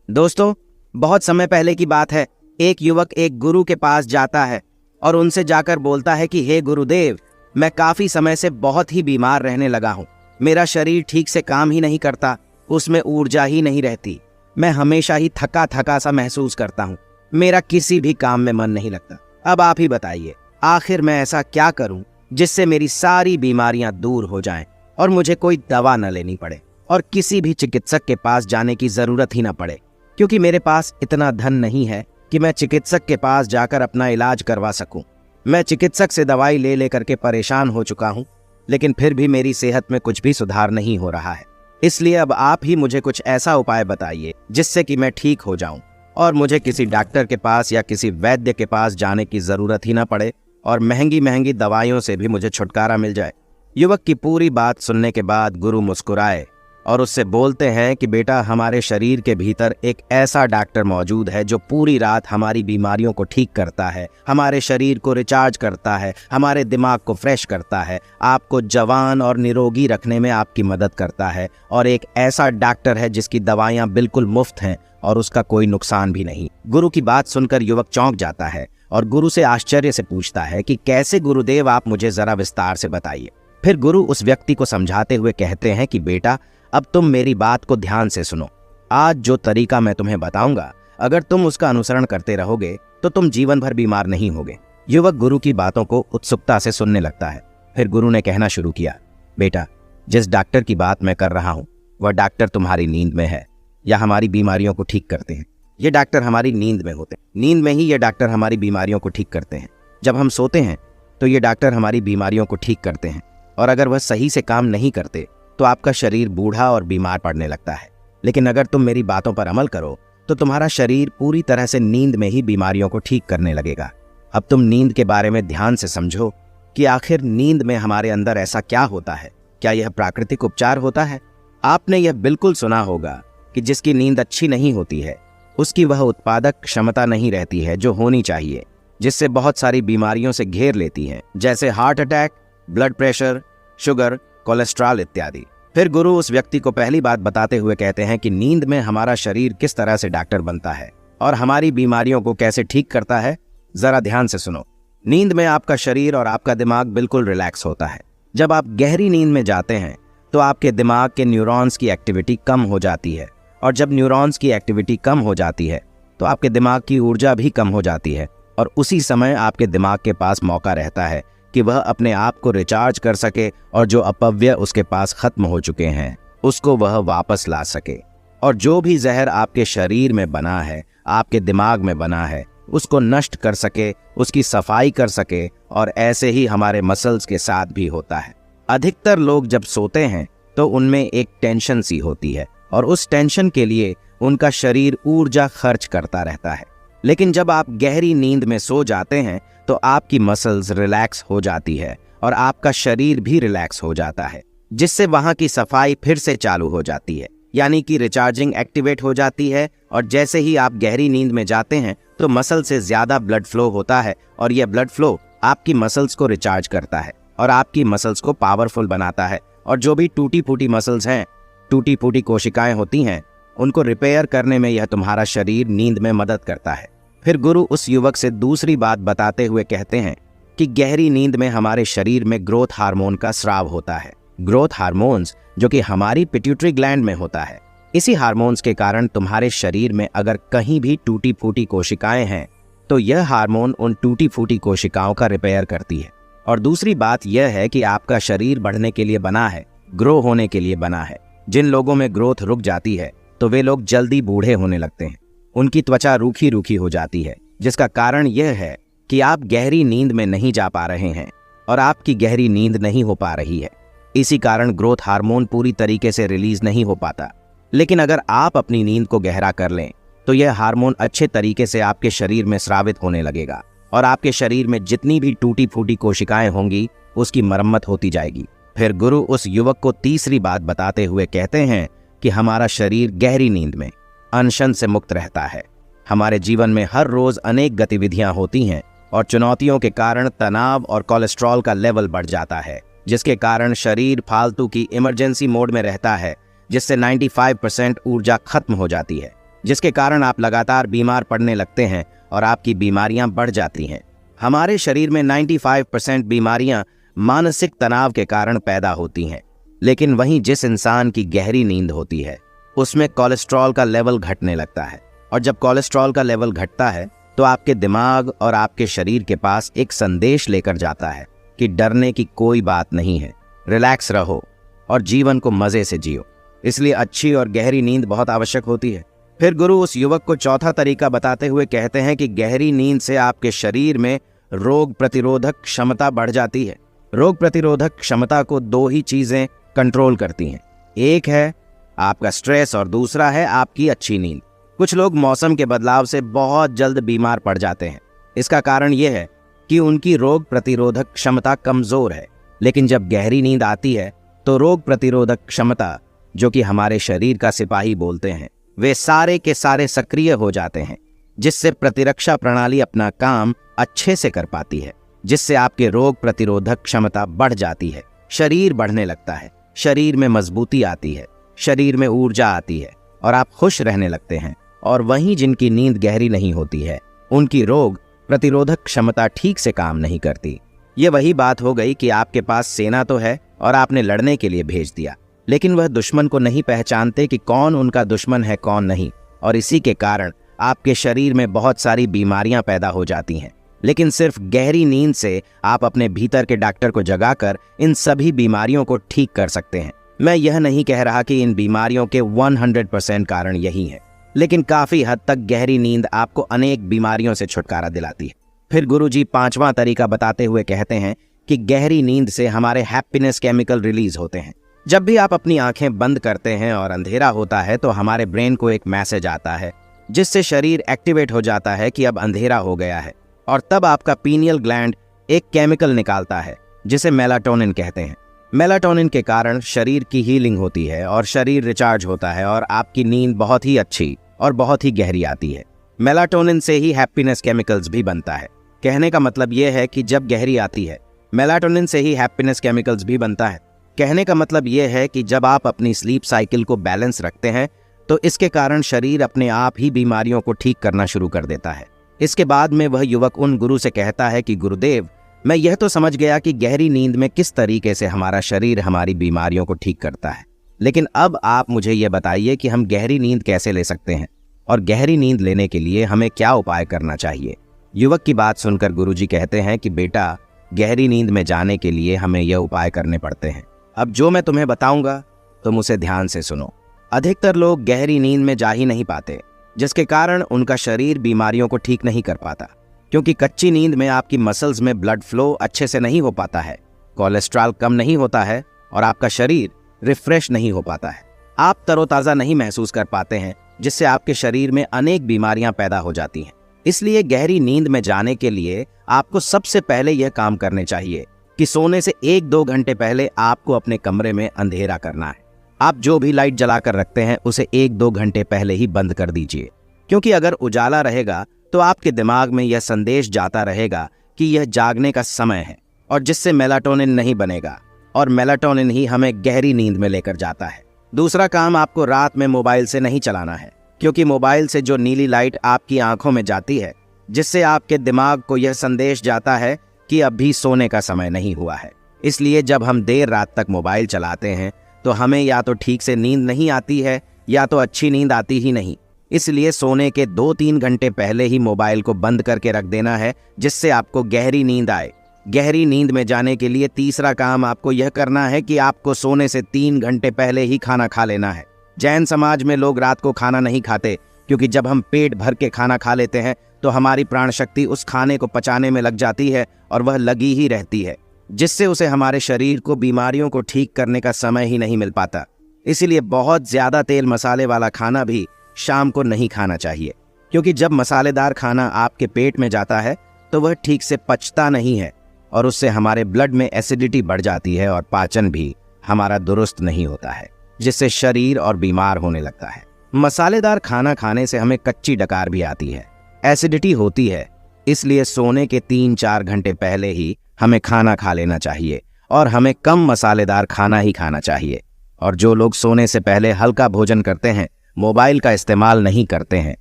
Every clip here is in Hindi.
दोस्तों, बहुत समय पहले की बात है। एक युवक एक गुरु के पास जाता है और उनसे जाकर बोलता है कि हे गुरुदेव, मैं काफी समय से बहुत ही बीमार रहने लगा हूँ। मेरा शरीर ठीक से काम ही नहीं करता, उसमें ऊर्जा ही नहीं रहती। मैं हमेशा ही थका थका सा महसूस करता हूँ। मेरा किसी भी काम में मन नहीं लगता। अब आप ही बताइए, आखिर मैं ऐसा क्या करूँ जिससे मेरी सारी बीमारियां दूर हो जाएं और मुझे कोई दवा न लेनी पड़े और किसी भी चिकित्सक के पास जाने की जरूरत ही न पड़े, क्योंकि मेरे पास इतना धन नहीं है कि मैं चिकित्सक के पास जाकर अपना इलाज करवा सकूं। मैं चिकित्सक से दवाई ले लेकर के परेशान हो चुका हूं, लेकिन फिर भी मेरी सेहत में कुछ भी सुधार नहीं हो रहा है। इसलिए अब आप ही मुझे कुछ ऐसा उपाय बताइए जिससे कि मैं ठीक हो जाऊं और मुझे किसी डॉक्टर के पास या किसी वैद्य के पास जाने की जरूरत ही ना पड़े और महंगी महंगी दवाइयों से भी मुझे छुटकारा मिल जाए। युवक की पूरी बात सुनने के बाद गुरु मुस्कुराए और उससे बोलते हैं कि बेटा, हमारे शरीर के भीतर एक ऐसा डॉक्टर मौजूद है जो पूरी रात हमारी बीमारियों को ठीक करता है, हमारे शरीर को रिचार्ज करता है, हमारे दिमाग को फ्रेश करता है, आपको जवान और निरोगी रखने में आपकी मदद करता है। और एक ऐसा डॉक्टर है जिसकी दवाइयाँ बिल्कुल मुफ्त हैं और उसका कोई नुकसान भी नहीं। गुरु की बात सुनकर युवक चौंक जाता है और गुरु से आश्चर्य से पूछता है कि कैसे गुरुदेव, आप मुझे जरा विस्तार से बताइए। फिर गुरु उस व्यक्ति को समझाते हुए कहते हैं कि बेटा, अब तुम मेरी बात को ध्यान से सुनो। आज जो तरीका मैं तुम्हें बताऊंगा, अगर तुम उसका अनुसरण करते रहोगे तो तुम जीवन भर बीमार नहीं होगे। युवक गुरु की बातों को उत्सुकता से सुनने लगता है। फिर गुरु ने कहना शुरू किया, बेटा, जिस डॉक्टर की बात मैं कर रहा हूँ वह डॉक्टर तुम्हारी नींद में है या हमारी बीमारियों को ठीक करते हैं। ये डॉक्टर हमारी नींद में होते हैं। नींद में ही ये डॉक्टर हमारी बीमारियों को ठीक करते हैं। जब हम सोते हैं तो ये डॉक्टर हमारी बीमारियों को ठीक करते हैं, और अगर वह सही से काम नहीं करते तो आपका शरीर बूढ़ा और बीमार पड़ने लगता है। लेकिन अगर तुम मेरी बातों पर अमल करो तो तुम्हारा शरीर पूरी तरह से नींद में ही बीमारियों को ठीक करने लगेगा। अब तुम नींद के बारे में ध्यान से समझो कि आखिर नींद में हमारे अंदर ऐसा क्या होता है। क्या यह प्राकृतिक उपचार होता है? आपने यह बिल्कुल सुना होगा कि जिसकी नींद अच्छी नहीं होती है उसकी वह उत्पादक क्षमता नहीं रहती है जो होनी चाहिए, जिससे बहुत सारी बीमारियों से घेर लेती हैं, जैसे heart attack, blood pressure, sugar, cholesterol इत्यादि। फिर गुरु उस व्यक्ति को पहली बात बताते हुए कहते हैं कि नींद में हमारा शरीर किस तरह से डॉक्टर बनता है और हमारी बीमारियों को कैसे ठीक करता है। जरा ध्यान से सुनो। नींद में आपका शरीर और आपका दिमाग बिल्कुल रिलैक्स होता है। जब आप गहरी नींद में जाते हैं तो आपके दिमाग के न्यूरॉन्स की एक्टिविटी कम हो जाती है, और जब न्यूरॉन्स की एक्टिविटी कम हो जाती है तो आपके दिमाग की ऊर्जा भी कम हो जाती है, और उसी समय आपके दिमाग के पास मौका रहता है कि वह अपने आप को रिचार्ज कर सके और जो अपव्यय उसके पास खत्म हो चुके हैं उसको वह वापस ला सके, और जो भी जहर आपके शरीर में बना है, आपके दिमाग में बना है, उसको नष्ट कर सके, उसकी सफाई कर सके। और ऐसे ही हमारे मसल्स के साथ भी होता है। अधिकतर लोग जब सोते हैं तो उनमें एक टेंशन सी होती है और उस टेंशन के लिए उनका शरीर ऊर्जा खर्च करता रहता है। लेकिन जब आप गहरी नींद में सो जाते हैं तो आपकी मसल्स रिलैक्स हो जाती है और आपका शरीर भी रिलैक्स हो जाता है, जिससे वहां की सफाई फिर से चालू हो जाती है, यानी कि रिचार्जिंग एक्टिवेट हो जाती है। और जैसे ही आप गहरी नींद में जाते हैं तो मसल से ज्यादा ब्लड फ्लो होता है, और यह ब्लड फ्लो आपकी मसल्स को रिचार्ज करता है और आपकी मसल्स को पावरफुल बनाता है। और जो भी टूटी फूटी मसल्स हैं, टूटी फूटी कोशिकाएं होती हैं, उनको रिपेयर करने में यह तुम्हारा शरीर नींद में मदद करता है। फिर गुरु उस युवक से दूसरी बात बताते हुए कहते हैं कि गहरी नींद में हमारे शरीर में ग्रोथ हार्मोन का स्राव होता है। ग्रोथ हार्मोन्स जो कि हमारी पिट्यूटरी ग्लैंड में होता है। इसी हार्मोन्स के कारण तुम्हारे शरीर में अगर कहीं भी टूटी फूटी कोशिकाएं हैं तो यह हार्मोन उन टूटी फूटी कोशिकाओं का रिपेयर करती है। और दूसरी बात यह है कि आपका शरीर बढ़ने के लिए बना है, ग्रो होने के लिए बना है। जिन लोगों में ग्रोथ रुक जाती है तो वे लोग जल्दी बूढ़े होने लगते हैं, उनकी त्वचा रूखी रूखी हो जाती है, जिसका कारण यह है कि आप गहरी नींद में नहीं जा पा रहे हैं और आपकी गहरी नींद नहीं हो पा रही है। इसी कारण ग्रोथ हार्मोन पूरी तरीके से रिलीज नहीं हो पाता। लेकिन अगर आप अपनी नींद को गहरा कर लें तो यह हार्मोन अच्छे तरीके से आपके शरीर में स्रावित होने लगेगा और आपके शरीर में जितनी भी टूटी फूटी कोशिकाएं होंगी उसकी मरम्मत होती जाएगी। फिर गुरु उस युवक को तीसरी बात बताते हुए कहते हैं कि हमारा शरीर गहरी नींद में अनशन से मुक्त रहता है। हमारे जीवन में हर रोज अनेक गतिविधियां होती हैं और चुनौतियों के कारण तनाव और कोलेस्ट्रॉल का लेवल बढ़ जाता है, जिसके कारण शरीर फालतू की इमरजेंसी मोड में रहता है, जिससे 95% ऊर्जा खत्म हो जाती है। जिसके कारण आप लगातार बीमार पड़ने लगते हैं और आपकी बीमारियां बढ़ जाती हैं। हमारे शरीर में 95% बीमारियां मानसिक तनाव के कारण पैदा होती हैं, लेकिन वहीं जिस इंसान की गहरी नींद होती है उसमें कोलेस्ट्रॉल का लेवल घटने लगता है, और जब कोलेस्ट्रॉल का लेवल घटता है तो आपके दिमाग और आपके शरीर के पास एक संदेश लेकर जाता है कि डरने की कोई बात नहीं है, रिलैक्स रहो और जीवन को मजे से जियो। इसलिए अच्छी और गहरी नींद बहुत आवश्यक होती है। फिर गुरु उस युवक को चौथा तरीका बताते हुए कहते हैं कि गहरी नींद से आपके शरीर में रोग प्रतिरोधक क्षमता बढ़ जाती है। रोग प्रतिरोधक क्षमता को दो ही चीजें कंट्रोल करती हैं, एक है आपका स्ट्रेस और दूसरा है आपकी अच्छी नींद। कुछ लोग मौसम के बदलाव से बहुत जल्द बीमार पड़ जाते हैं। इसका कारण यह है कि उनकी रोग प्रतिरोधक क्षमता कमजोर है, लेकिन जब गहरी नींद आती है तो रोग प्रतिरोधक क्षमता, जो कि हमारे शरीर का सिपाही बोलते हैं, वे सारे के सारे सक्रिय हो जाते हैं, जिससे प्रतिरक्षा प्रणाली अपना काम अच्छे से कर पाती है, जिससे आपके रोग प्रतिरोधक क्षमता बढ़ जाती है, शरीर बढ़ने लगता है, शरीर में मजबूती आती है, शरीर में ऊर्जा आती है और आप खुश रहने लगते हैं। और वहीं जिनकी नींद गहरी नहीं होती है उनकी रोग प्रतिरोधक क्षमता ठीक से काम नहीं करती। ये वही बात हो गई कि आपके पास सेना तो है और आपने लड़ने के लिए भेज दिया, लेकिन वह दुश्मन को नहीं पहचानते कि कौन उनका दुश्मन है कौन नहीं, और इसी के कारण आपके शरीर में बहुत सारी बीमारियां पैदा हो जाती हैं। लेकिन सिर्फ गहरी नींद से आप अपने भीतर के डॉक्टर को जगाकर इन सभी बीमारियों को ठीक कर सकते हैं। मैं यह नहीं कह रहा कि इन बीमारियों के 100% कारण यही है, लेकिन काफी हद तक गहरी नींद आपको अनेक बीमारियों से छुटकारा दिलाती है। फिर गुरुजी पांचवा तरीका बताते हुए कहते हैं कि गहरी नींद से हमारे हैप्पीनेस केमिकल रिलीज होते हैं। जब भी आप अपनी आंखें बंद करते हैं और अंधेरा होता है तो हमारे ब्रेन को एक मैसेज आता है, जिससे शरीर एक्टिवेट हो जाता है कि अब अंधेरा हो गया है, और तब आपका पीनियल ग्लैंड एक केमिकल निकालता है जिसे मेलाटोनिन कहते हैं। मेलाटोनिन के कारण शरीर की हीलिंग होती है और शरीर रिचार्ज होता है और आपकी नींद बहुत ही अच्छी और बहुत ही गहरी आती है। मेलाटोनिन से ही हैप्पीनेस केमिकल्स भी बनता है। कहने का मतलब यह है कि जब गहरी आती है, मेलाटोनिन से ही हैप्पीनेस केमिकल्स भी बनता है। कहने का मतलब यह है कि जब आप अपनी स्लीप साइकिल को बैलेंस रखते हैं तो इसके कारण शरीर अपने आप ही बीमारियों को ठीक करना शुरू कर देता है। इसके बाद में वह युवक उन गुरु से कहता है कि गुरुदेव, मैं यह तो समझ गया कि गहरी नींद में किस तरीके से हमारा शरीर हमारी बीमारियों को ठीक करता है, लेकिन अब आप मुझे यह बताइए कि हम गहरी नींद कैसे ले सकते हैं और गहरी नींद लेने के लिए हमें क्या उपाय करना चाहिए। युवक की बात सुनकर गुरुजी कहते हैं कि बेटा, गहरी नींद में जाने के लिए हमें यह उपाय करने पड़ते हैं। अब जो मैं तुम्हें बताऊंगा तुम उसे ध्यान से सुनो। अधिकतर लोग गहरी नींद में जा ही नहीं पाते, जिसके कारण उनका शरीर बीमारियों को ठीक नहीं कर पाता, क्योंकि कच्ची नींद में आपकी मसल्स में ब्लड फ्लो अच्छे से नहीं हो पाता है, कोलेस्ट्रॉल कम नहीं होता है और आपका शरीर रिफ्रेश नहीं हो पाता है। आप तरोताज़ा नहीं महसूस कर पाते हैं, जिससे आपके शरीर में अनेक बीमारियां पैदा हो जाती हैं। इसलिए गहरी नींद में जाने के लिए आपको सबसे पहले यह काम करने चाहिए कि सोने से 1-2 घंटे पहले आपको अपने कमरे में अंधेरा करना है। आप जो भी लाइट जलाकर रखते हैं उसे 1-2 घंटे पहले ही बंद कर दीजिए, क्योंकि अगर उजाला रहेगा तो आपके दिमाग में यह संदेश जाता रहेगा कि यह जागने का समय है, और जिससे मेलाटोनिन नहीं बनेगा, और मेलाटोनिन ही हमें गहरी नींद में लेकर जाता है। दूसरा काम, आपको रात में मोबाइल से नहीं चलाना है, क्योंकि मोबाइल से जो नीली लाइट आपकी आंखों में जाती है, जिससे आपके दिमाग को यह संदेश जाता है कि अभी सोने का समय नहीं हुआ है। इसलिए जब हम देर रात तक मोबाइल चलाते हैं तो हमें या तो ठीक से नींद नहीं आती है या तो अच्छी नींद आती ही नहीं। इसलिए सोने के 2-3 घंटे पहले ही मोबाइल को बंद करके रख देना है, जिससे आपको गहरी नींद आए। गहरी नींद में जाने के लिए तीसरा काम आपको यह करना है कि आपको सोने से 3 घंटे पहले ही खाना खा लेना है। जैन समाज में लोग रात को खाना नहीं खाते, क्योंकि जब हम पेट भर के खाना खा लेते हैं तो हमारी प्राण शक्ति उस खाने को पचाने में लग जाती है और वह लगी ही रहती है, जिससे उसे हमारे शरीर को बीमारियों को ठीक करने का समय ही नहीं मिल पाता। इसीलिए बहुत ज्यादा तेल मसाले वाला खाना भी शाम को नहीं खाना चाहिए, क्योंकि जब मसालेदार खाना आपके पेट में जाता है तो वह ठीक से पचता नहीं है और उससे हमारे ब्लड में एसिडिटी बढ़ जाती है और पाचन भी हमारा दुरुस्त नहीं होता है, जिससे शरीर और बीमार होने लगता है। मसालेदार खाना खाने से हमें कच्ची डकार भी आती है, एसिडिटी होती है। इसलिए सोने के 3-4 घंटे पहले ही हमें खाना खा लेना चाहिए और हमें कम मसालेदार खाना ही खाना चाहिए। और जो लोग सोने से पहले हल्का भोजन करते हैं मोबाइल का इस्तेमाल नहीं करते हैं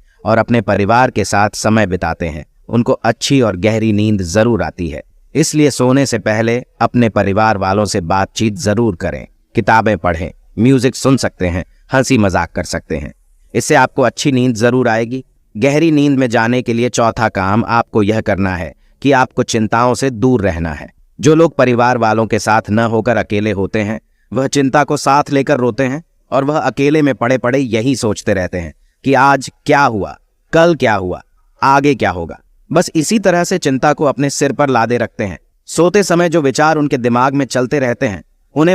और अपने परिवार के साथ समय बिताते हैं, उनको अच्छी और गहरी नींद जरूर आती है। इसलिए सोने से पहले अपने परिवार वालों से बातचीत जरूर करें, किताबें पढ़ें, म्यूजिक सुन सकते हैं, हंसी मजाक कर सकते हैं। इससे आपको अच्छी नींद जरूर आएगी। गहरी नींद में जाने के लिए चौथा काम आपको यह करना है कि आपको चिंताओं से दूर रहना है। जो लोग परिवार वालों के साथ न होकर अकेले होते हैं, वह चिंता को साथ लेकर रोते हैं और वह अकेले में पड़े पड़े यही सोचते रहते हैं कि आज क्या हुआ, कल क्या हुआ, आगे क्या होगा। बस इसी तरह से चिंता को अपने सिर पर लादे रखते हैं। सोते समय जो विचार उनके दिमाग में चलते रहते हैं, उन्हें